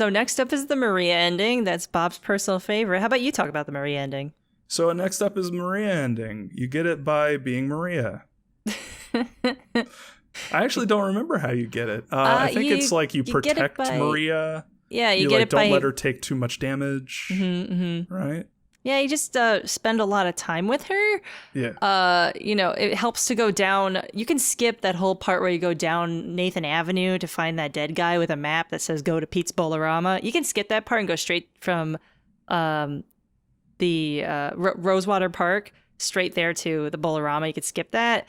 So next up is the Maria ending. That's Bob's personal favorite. How about you talk about the Maria ending? So next up is Maria ending. You get it by being Maria. I actually don't remember how you get it. I think it's like you protect Maria. Yeah, you get like, it by... don't let her take too much damage. Right? Yeah, you just spend a lot of time with her. Yeah. It helps to go down. You can skip that whole part where you go down Nathan Avenue to find that dead guy with a map that says go to Pete's Bolorama. You can skip that part and go straight from the Rosewater Park straight there to the Bolorama. You could skip that.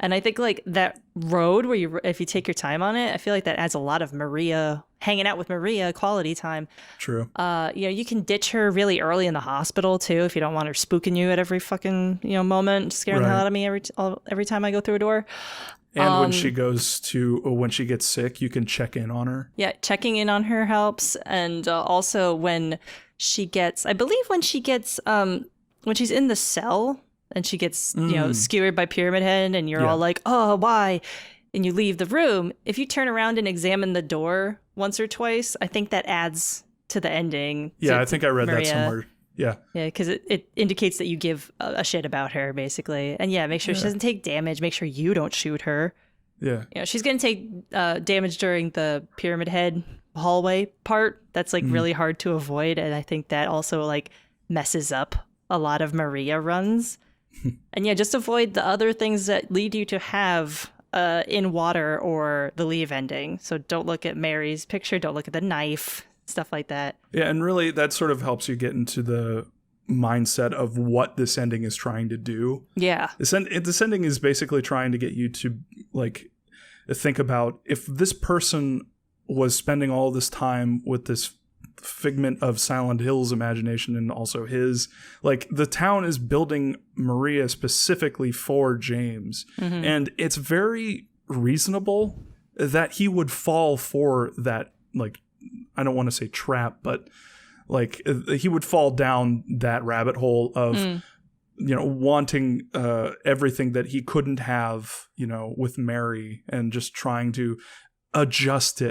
And I think like that road where if you take your time on it, I feel like that adds a lot of Maria, hanging out with Maria, quality time. True. You can ditch her really early in the hospital too if you don't want her spooking you at every fucking moment, scaring the hell out of me every time I go through a door. And when she gets sick, you can check in on her. Yeah, checking in on her helps, and also when she's in the cell. And she gets, skewered by Pyramid Head, and you're all like, oh, why? And you leave the room. If you turn around and examine the door once or twice, I think that adds to the ending. Yeah, I think I read Maria. that somewhere. Yeah. Yeah, because it indicates that you give a shit about her, basically. And yeah, make sure she doesn't take damage. Make sure you don't shoot her. Yeah. She's going to take damage during the Pyramid Head hallway part. That's like really hard to avoid. And I think that also like messes up a lot of Maria runs. And yeah, just avoid the other things that lead you to have in water or the leave ending. So don't look at Mary's picture, don't look at the knife, stuff like that. Yeah, and really that sort of helps you get into the mindset of what this ending is trying to do. Yeah. This ending is basically trying to get you to like think about if this person was spending all this time with this figment of Silent Hill's imagination and also his, like the town is building Maria specifically for James, and it's very reasonable that he would fall for that, like, I don't want to say trap, but like he would fall down that rabbit hole of wanting everything that he couldn't have with Mary, and just trying to adjust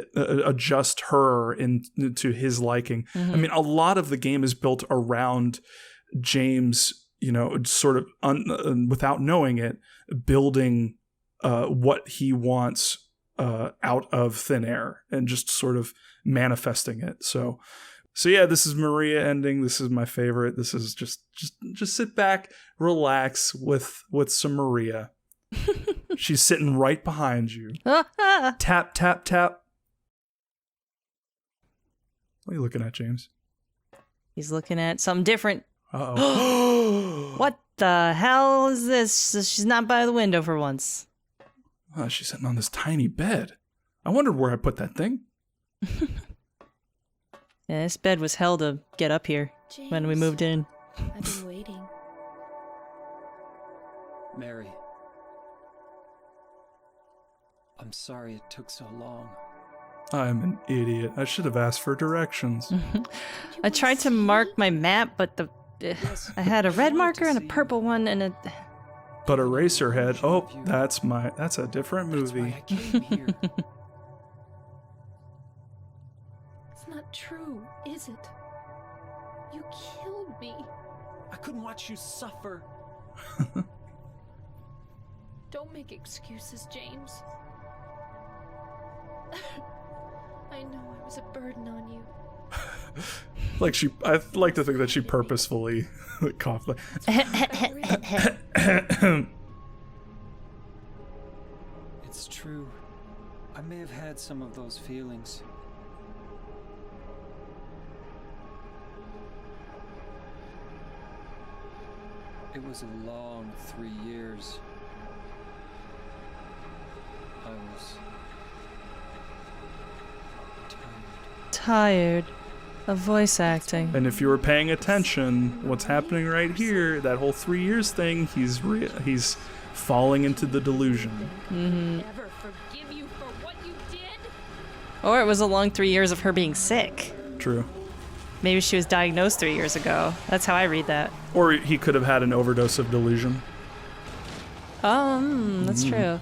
her into his liking. I mean, a lot of the game is built around James, sort of without knowing it, building what he wants out of thin air and just sort of manifesting it. So yeah, this is Maria ending. This is my favorite. This is just sit back, relax with some Maria. She's sitting right behind you. Tap, tap, tap. What are you looking at, James? He's looking at something different. Uh-oh. What the hell is this? She's not by the window for once. Oh, she's sitting on this tiny bed. I wondered where I put that thing. Yeah, this bed was hell to get up here James, when we moved in. I've been waiting. Mary. I'm sorry it took so long. I'm an idiot. I should have asked for directions. I tried to mark my map, but I had a red marker and a purple one and a... But Eraserhead, that's a different movie. That's why I came here. It's not true, is it? You killed me. I couldn't watch you suffer. Don't make excuses, James. I know I was a burden on you. I like to think that she purposefully coughed. It's true. I may have had some of those feelings. It was a long 3 years. I was tired of voice acting. And if you were paying attention, what's happening right here, that whole 3 years thing, he's falling into the delusion. Never forgive you for what you did. Or it was a long 3 years of her being sick. True. Maybe she was diagnosed 3 years ago. That's how I read that. Or he could have had an overdose of delusion. That's true.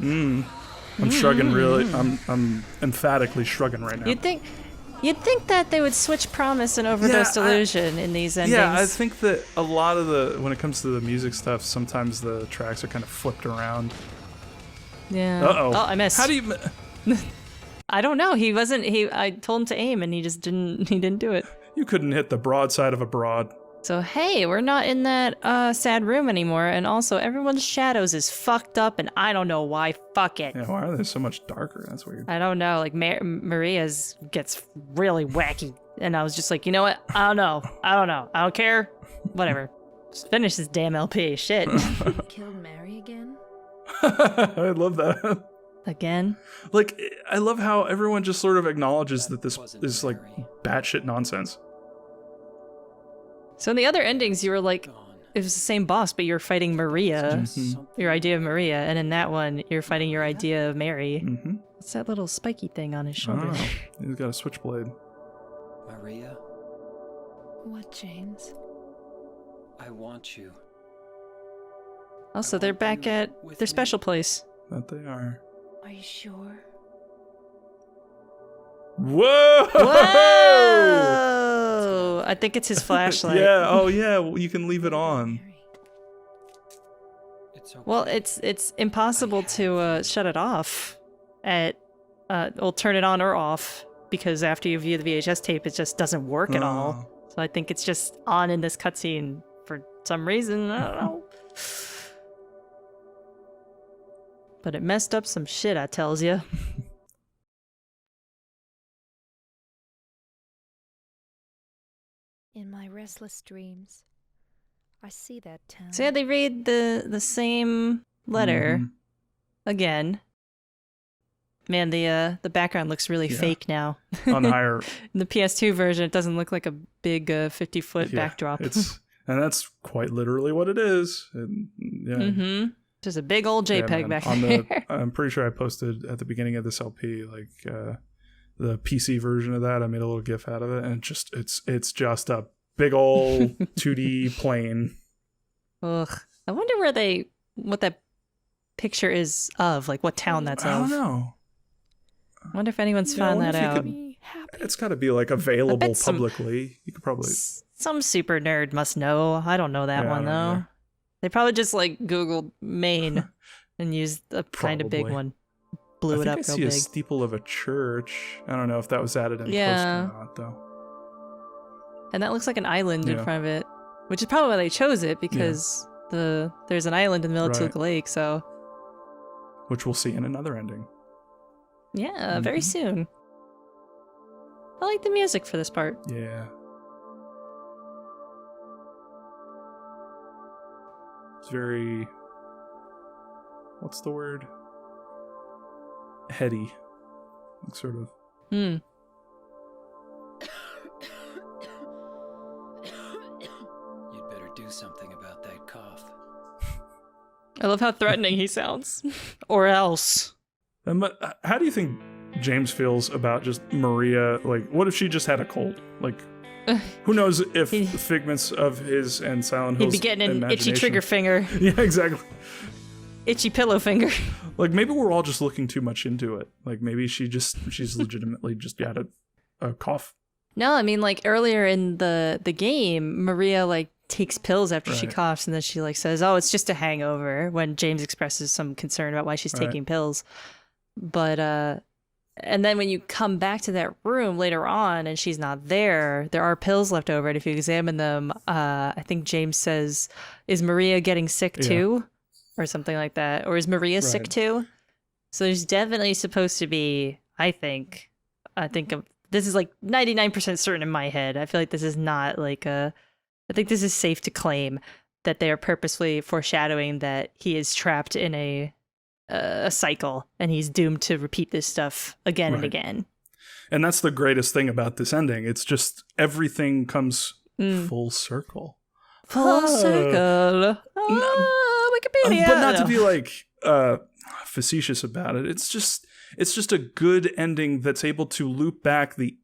I'm shrugging really. I'm emphatically shrugging right now. You'd think You'd think that they would switch Promise and Overdose Delusion in these endings. Yeah, I think that a lot of when it comes to the music stuff, sometimes the tracks are kind of flipped around. Yeah. Uh-oh. Oh, I missed. How do you... I don't know. I told him to aim and he didn't do it. You couldn't hit the broadside of a broad. So, hey, we're not in that sad room anymore, and also everyone's shadows is fucked up, and I don't know why. Fuck it. Yeah, why are they so much darker? That's weird. I don't know. Like, Maria's gets really wacky, and I was just like, you know what? I don't know. I don't care. Whatever. Just finish this damn LP. Shit. Killed Mary again? I love that. Again? Like, I love how everyone just sort of acknowledges that this wasn't is, like, Mary. batshit nonsense. So in the other endings, you were like, Gone. it was the same boss, but you're fighting Maria, Something your idea of Maria, and in that one, you're fighting your idea of Mary. Mm-hmm. What's that little spiky thing on his shoulder? Oh, he's got a switchblade. Maria, What, James? I want you. Also, they're back at their special place. That they are. Are you sure? Whoa! Whoa! I think it's his flashlight. Yeah, oh yeah, well, you can leave it on. Mary. It's okay. Well, it's impossible to shut it off or turn it on or off, because after you view the VHS tape, it just doesn't work at all. Oh. So I think it's just on in this cutscene for some reason. I don't know. But it messed up some shit, I tells you. In my restless dreams, I see that town. So yeah, they read the same letter Mhm. again. Man, the background looks really Yeah. fake now. On higher. In the PS2 version, it doesn't look like a big 50-foot Yeah, backdrop. and that's quite literally what it is. And, yeah. Mm-hmm. Just a big old Yeah, JPEG man. back on there. I'm pretty sure I posted at the beginning of this LP, like the PC version of that. I made a little GIF out of it, and it's just a big old 2D plane. Ugh. I wonder what that picture is of, like what town that's I don't of. know. I wonder if anyone's Yeah, I found wonder that if you out. could- Be happy. It's got to be like available some- publicly. You could probably. Some super nerd must know. I don't know that Yeah, I one don't though. either. They probably just like Googled Maine and used a kind of big Probably. one. Blew I it think up I real see big. a steeple of a church. I don't know if that was added in Yeah. post or not, though. And that looks like an island in Yeah. front of it, which is probably why they chose it, because there's an island in the middle of Right. Toluca Lake. So Which we'll see in another ending. yeah, very Mhm. soon. I like the music for this part. Yeah. It's very. What's the word? Heady. Like, sort of. Hmm. You'd better do something about that cough. I love how threatening he sounds. Or else. How do you think James feels about just Maria? Like, what if she just had a cold? Like, who knows if He- figments of his and Silent He'd Hill's be getting an itchy imagination- trigger finger, Yeah, exactly. itchy pillow finger. Like, maybe we're all just looking too much into it. Like, maybe she's legitimately just had a cough. No, I mean, like earlier in the game, Maria like takes pills after she Right. coughs, and then she like says, "Oh, it's just a hangover." When James expresses some concern about why she's Right. taking pills, but and then when you come back to that room later on, and she's not there, there are pills left over, and if you examine them, I think James says, "Is Maria getting sick Yeah. too?" or something like that, or is Maria sick Right. too? So there's definitely supposed to be, I think this is like 99% certain in my head. I feel like this is not like I think this is safe to claim that they are purposefully foreshadowing that he is trapped in a cycle and he's doomed to repeat this stuff again and Right. again. And that's the greatest thing about this ending. It's just everything comes Mm. full circle. Full Oh. circle. Wikipedia. But not to No. be like facetious about it. It's just a good ending that's able to loop back the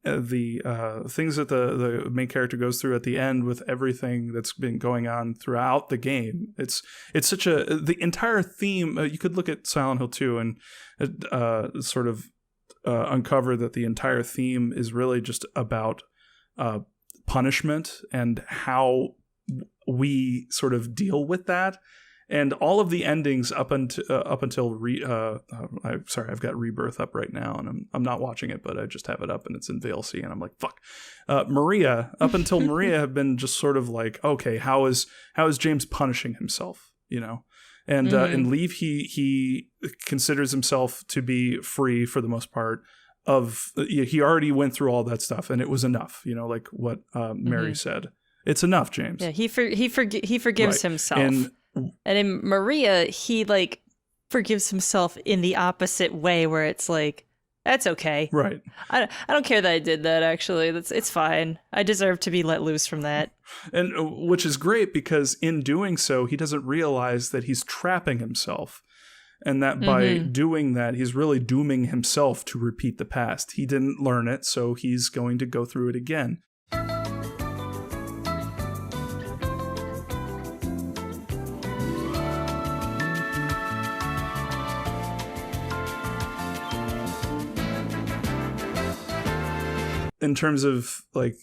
things that the main character goes through at the end with everything that's been going on throughout the game. It's such the entire theme. You could look at Silent Hill 2 and sort of uncover that the entire theme is really just about punishment and how we sort of deal with that. And all of the endings up until I've got Rebirth up right now, and I'm not watching it, but I just have it up, and it's in VLC, and I'm like, fuck. Maria, up until Maria, have been just sort of like, okay, how is James punishing himself, you know? And in Leave, he considers himself to be free for the most part. He already went through all that stuff, and it was enough, you know, like what Mary said. It's enough, James. Yeah, he forgives himself. And in Maria, he like forgives himself in the opposite way, where it's like, that's okay. Right. I don't care that I did that, actually. It's fine. I deserve to be let loose from that. And which is great, because in doing so, he doesn't realize that he's trapping himself. And that by doing that, he's really dooming himself to repeat the past. He didn't learn it, so he's going to go through it again. In terms of like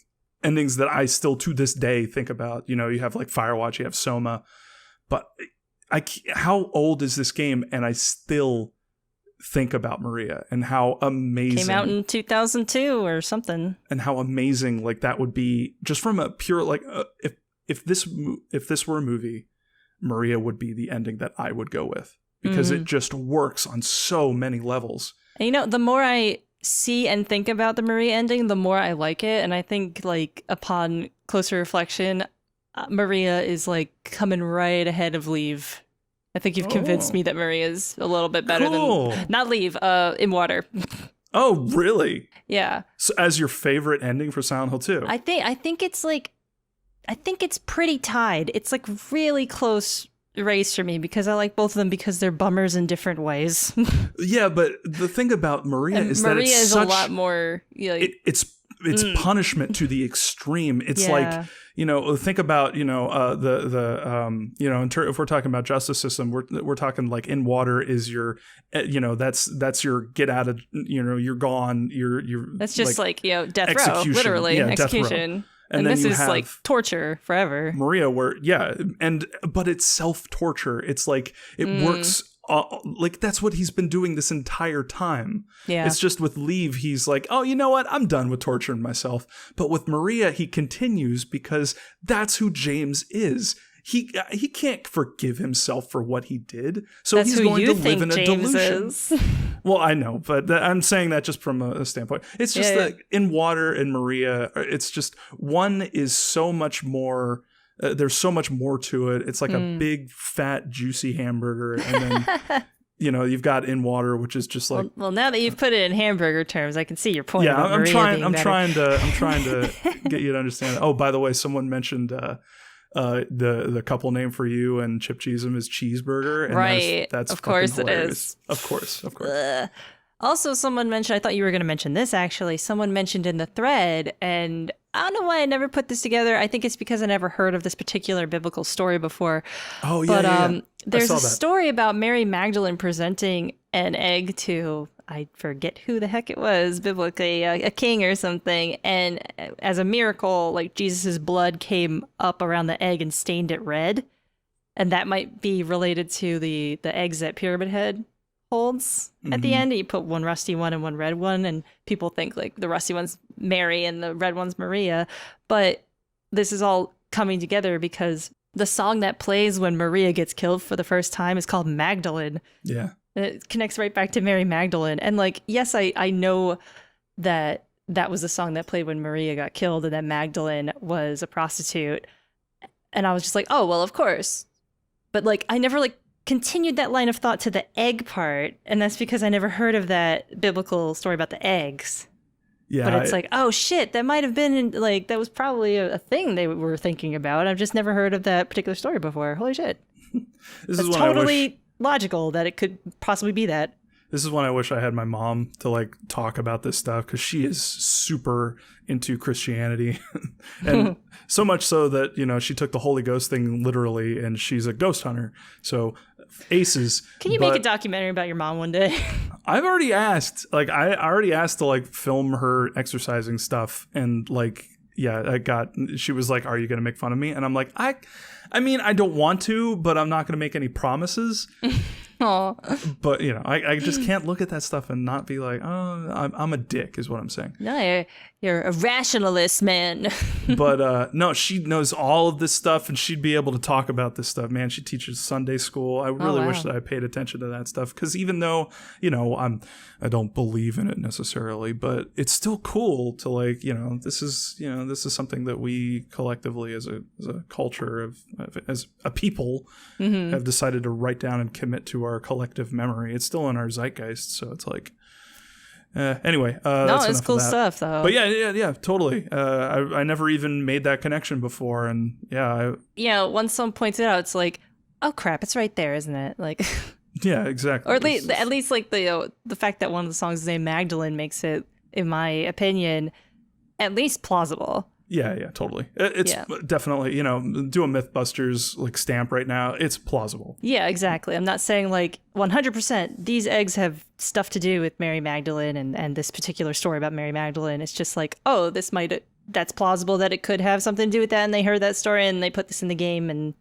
endings that I still to this day think about, you know, you have like Firewatch, you have Soma, but how old is this game? And I still think about Maria and how amazing. Came out in 2002 or something. And how amazing like that would be, just from a pure like if this were a movie, Maria would be the ending that I would go with, because it just works on so many levels. And you know, the more I see and think about the Maria ending, the more I like it. And I think like upon closer reflection, Maria is like coming right ahead of Leave. I think you've convinced me that Maria is a little bit better than not Leave, In Water. Oh, really? Yeah. So as your favorite ending for Silent Hill 2? I think it's pretty tied. It's like really close race for me, because I like both of them because they're bummers in different ways. Yeah, but the thing about Maria is that it's a lot more. Like, it's punishment to the extreme. It's like, you know, think about, you know, you know, if we're talking about justice system, we're talking like In Water is your, you know, that's your get out of, you know, you're gone. You're that's just like you know, death row, literally execution. And this is like torture forever. Maria, but it's self-torture. It's like, it works, like that's what he's been doing this entire time. Yeah. It's just with Leave, he's like, oh, you know what? I'm done with torturing myself. But with Maria, he continues, because that's who James is. He can't forgive himself for what he did, so that's he's who going you to live in a James delusion. Is. Well, I know, but I'm saying that just from a standpoint. It's just that In Water and Maria, it's just one is so much more. There's so much more to it. It's like a big, fat, juicy hamburger, and then you know, you've got In Water, which is just like. Well, now that you've put it in hamburger terms, I can see your point. Yeah, about I'm Maria trying. I'm being trying to get you to understand. Oh, by the way, someone mentioned. The couple name for you and Chip Cheesem is Cheeseburger, and right? That's of course it hilarious. is. Of course. Also, someone mentioned. I thought you were going to mention this. Actually, someone mentioned in the thread, and I don't know why I never put this together. I think it's because I never heard of this particular biblical story before. Oh yeah, but there's a story about Mary Magdalene presenting an egg to, I forget who the heck it was, biblically, a king or something. And as a miracle, like Jesus's blood came up around the egg and stained it red. And that might be related to the eggs that Pyramid Head holds at the end. You put one rusty one and one red one, and people think like the rusty one's Mary and the red one's Maria. But this is all coming together because the song that plays when Maria gets killed for the first time is called Magdalene. Yeah. It connects right back to Mary Magdalene. And like, yes, I know that was the song that played when Maria got killed and that Magdalene was a prostitute. And I was just like, oh, well, of course. But like, I never like continued that line of thought to the egg part. And that's because I never heard of that biblical story about the eggs. Yeah. But it's like, oh shit, that might have been like, that was probably a thing they were thinking about. I've just never heard of that particular story before. Holy shit. This is totally logical that it could possibly be that. This is when I wish I had my mom to like talk about this stuff, because she is super into Christianity and so much so that, you know, she took the Holy Ghost thing literally and she's a ghost hunter. So aces. Can you make a documentary about your mom one day? I've already asked, like, I already asked to like film her exercising stuff, and like, yeah, she was like, are you going to make fun of me? And I'm like, I mean, I don't want to, but I'm not going to make any promises. Aw. But, you know, I just can't look at that stuff and not be like, oh, I'm a dick is what I'm saying. No, you're a rationalist, man. But no, she knows all of this stuff, and she'd be able to talk about this stuff. Man, she teaches Sunday school. I really wish that I paid attention to that stuff, because even though, you know, I don't believe in it necessarily, but it's still cool to, like, you know, this is something that we collectively as a culture as a people have decided to write down and commit to our collective memory. It's still in our zeitgeist, so it's like. Anyway, no, that's it's cool stuff though. But yeah, totally. I never even made that connection before, and once someone points it out, it's like, oh crap, it's right there, isn't it? Like, yeah, exactly. or at least like the fact that one of the songs is named Magdalene makes it, in my opinion, at least plausible. Yeah, totally. It's definitely, you know, do a Mythbusters like stamp right now. It's plausible. Yeah, exactly. I'm not saying like 100% these eggs have stuff to do with Mary Magdalene and this particular story about Mary Magdalene. It's just like, oh, that's plausible that it could have something to do with that, and they heard that story and they put this in the game, and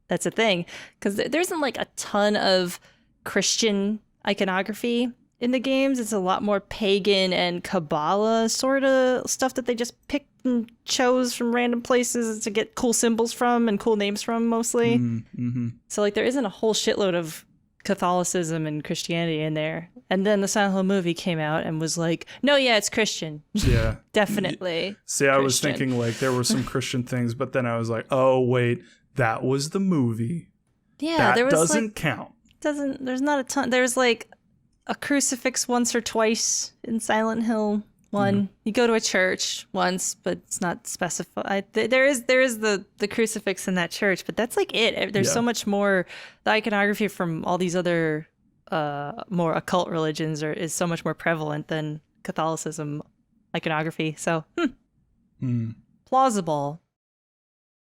that's a thing. Because there isn't like a ton of Christian iconography in the games. It's a lot more pagan and Kabbalah sort of stuff that they just picked and chose from random places to get cool symbols from and cool names from, mostly. Mm-hmm. So like there isn't a whole shitload of Catholicism and Christianity in there. And then the Silent Hill movie came out and was like, no, yeah, it's Christian. Yeah. Definitely. See, I was thinking like there were some Christian things, but then I was like, oh wait, that was the movie. Yeah, that there was doesn't count. There's not a ton. There's like a crucifix once or twice in Silent Hill 1. You go to a church once, but it's not specified. There is the crucifix in that church, but that's like it. There's so much more. The iconography from all these other more occult religions is so much more prevalent than Catholicism iconography. So plausible,